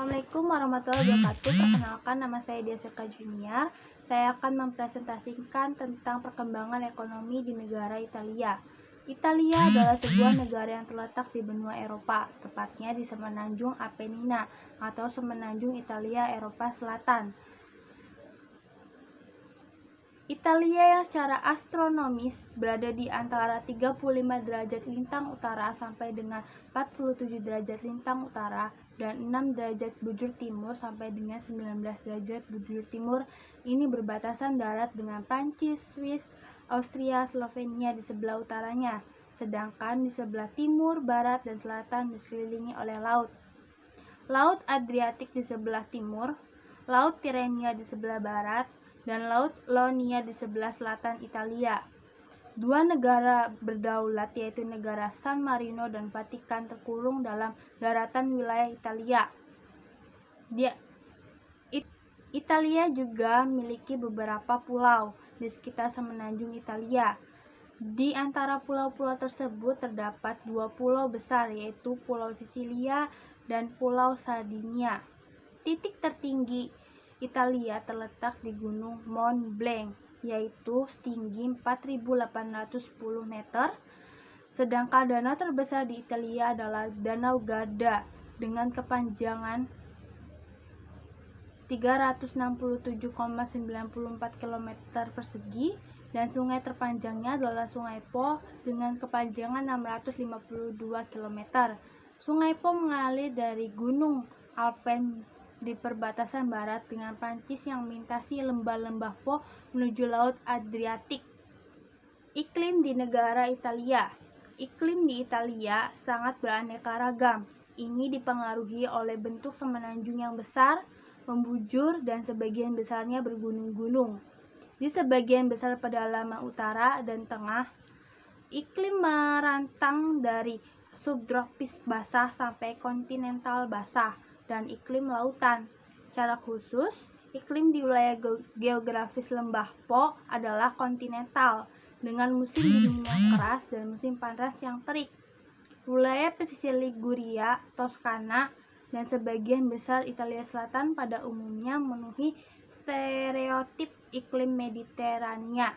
Assalamualaikum warahmatullahi wabarakatuh. Perkenalkan, nama saya Desika Junior. Saya akan mempresentasikan tentang perkembangan ekonomi di negara Italia. Italia adalah sebuah negara yang terletak di benua Eropa, tepatnya di semenanjung Apennina atau semenanjung Italia Eropa Selatan. Italia yang secara astronomis berada di antara 35 derajat lintang utara sampai dengan 47 derajat lintang utara dan 6 derajat bujur timur sampai dengan 19 derajat bujur timur, ini berbatasan darat dengan Prancis, Swiss, Austria, Slovenia di sebelah utaranya, sedangkan di sebelah timur, barat, dan selatan dikelilingi oleh laut. Laut Adriatik di sebelah timur, Laut Tirrenia di sebelah barat, dan Laut Ionia di sebelah selatan Italia. Dua negara berdaulat yaitu negara San Marino dan Vatikan terkurung dalam daratan wilayah Italia. Italia juga memiliki beberapa pulau di sekitar semenanjung Italia. Di antara pulau-pulau tersebut terdapat dua pulau besar yaitu Pulau Sisilia dan Pulau Sardinia. Titik tertinggi Italia terletak di Gunung Mont Blanc, yaitu setinggi 4.810 meter. Sedangkan danau terbesar di Italia adalah Danau Garda dengan kepanjangan 367,94 km persegi dan sungai terpanjangnya adalah Sungai Po dengan kepanjangan 652 km. Sungai Po mengalir dari Gunung Alpen di perbatasan barat dengan Prancis yang melintasi lembah-lembah Po menuju Laut Adriatik. Iklim di negara Italia. Iklim di Italia sangat beraneka ragam. Ini dipengaruhi oleh bentuk semenanjung yang besar, membujur, dan sebagian besarnya bergunung-gunung. Di sebagian besar pedalaman utara dan tengah, iklim merantang dari subtropis basah sampai kontinental basah dan iklim lautan. Secara khusus, iklim di wilayah geografis lembah Po adalah kontinental dengan musim dingin yang keras dan musim panas yang terik. Wilayah pesisir Liguria, Toskana, dan sebagian besar Italia Selatan pada umumnya memenuhi stereotip iklim Mediterania.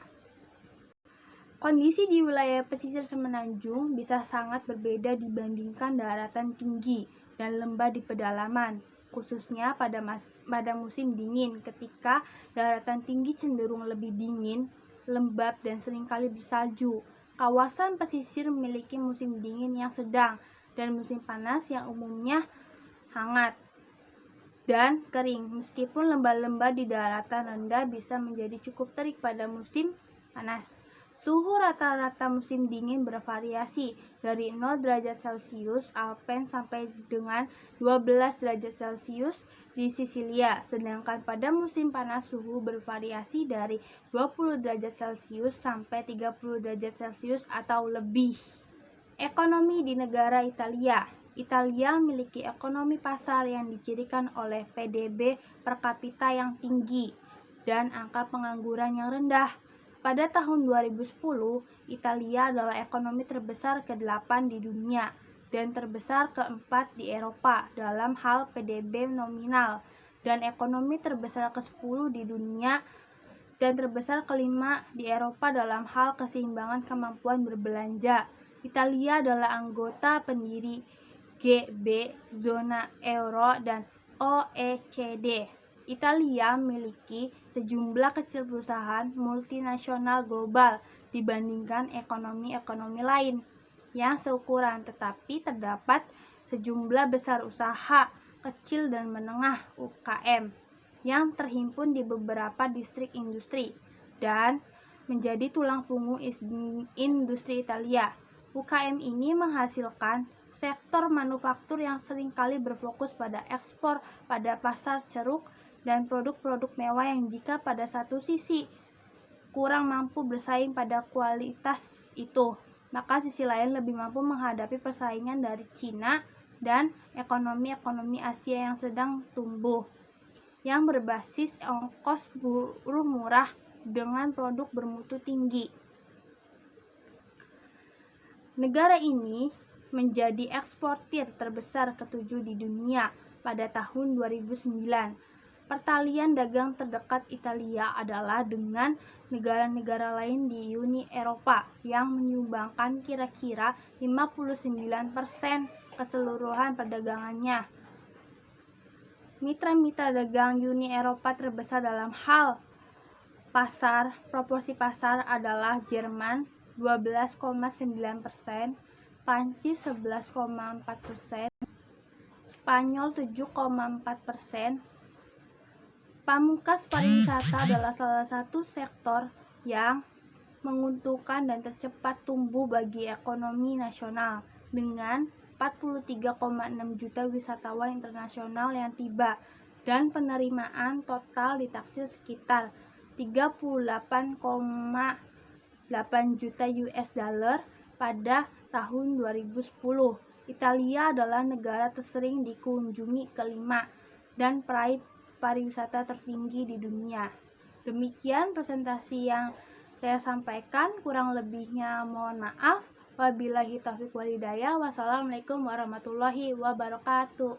Kondisi di wilayah pesisir semenanjung bisa sangat berbeda dibandingkan daratan tinggi dan lembah di pedalaman, khususnya pada musim dingin ketika daratan tinggi cenderung lebih dingin, lembab, dan seringkali bersalju. Kawasan pesisir memiliki musim dingin yang sedang dan musim panas yang umumnya hangat dan kering, meskipun lembah-lembah di daratan rendah bisa menjadi cukup terik pada musim panas. Suhu rata-rata musim dingin bervariasi dari 0 derajat Celcius Alpen sampai dengan 12 derajat Celcius di Sisilia, sedangkan pada musim panas suhu bervariasi dari 20 derajat Celcius sampai 30 derajat Celcius atau lebih. Ekonomi di negara Italia. Italia memiliki ekonomi pasar yang dicirikan oleh PDB per kapita yang tinggi dan angka pengangguran yang rendah. Pada tahun 2010, Italia adalah ekonomi terbesar ke-8 di dunia dan terbesar ke-4 di Eropa dalam hal PDB nominal dan ekonomi terbesar ke-10 di dunia dan terbesar ke-5 di Eropa dalam hal keseimbangan kemampuan berbelanja. Italia adalah anggota pendiri G8, zona euro, dan OECD. Italia memiliki sejumlah kecil perusahaan multinasional global dibandingkan ekonomi-ekonomi lain yang seukuran, tetapi terdapat sejumlah besar usaha kecil dan menengah UKM yang terhimpun di beberapa distrik industri dan menjadi tulang punggung industri Italia. UKM ini menghasilkan sektor manufaktur yang seringkali berfokus pada ekspor pada pasar ceruk dan produk-produk mewah yang jika pada satu sisi kurang mampu bersaing pada kualitas itu, maka sisi lain lebih mampu menghadapi persaingan dari Cina dan ekonomi-ekonomi Asia yang sedang tumbuh, yang berbasis ongkos buruh murah dengan produk bermutu tinggi. Negara ini menjadi eksportir terbesar ke-7 di dunia pada tahun 2009. Pertalian dagang terdekat Italia adalah dengan negara-negara lain di Uni Eropa yang menyumbangkan kira-kira 59% keseluruhan perdagangannya. Mitra-mitra dagang Uni Eropa terbesar dalam hal proporsi pasar adalah Jerman 12,9%, Prancis 11,4%, Spanyol 7,4%. Pamungkas pariwisata adalah salah satu sektor yang menguntungkan dan tercepat tumbuh bagi ekonomi nasional dengan 43,6 juta wisatawan internasional yang tiba dan penerimaan total ditaksir sekitar 38,8 juta US dollar pada tahun 2010. Italia adalah negara tersering dikunjungi kelima dan peraih pariwisata tertinggi di dunia. Demikian presentasi yang saya sampaikan, kurang lebihnya mohon maaf. Wabillahi taufiq wal hidayah. Wassalamualaikum warahmatullahi wabarakatuh.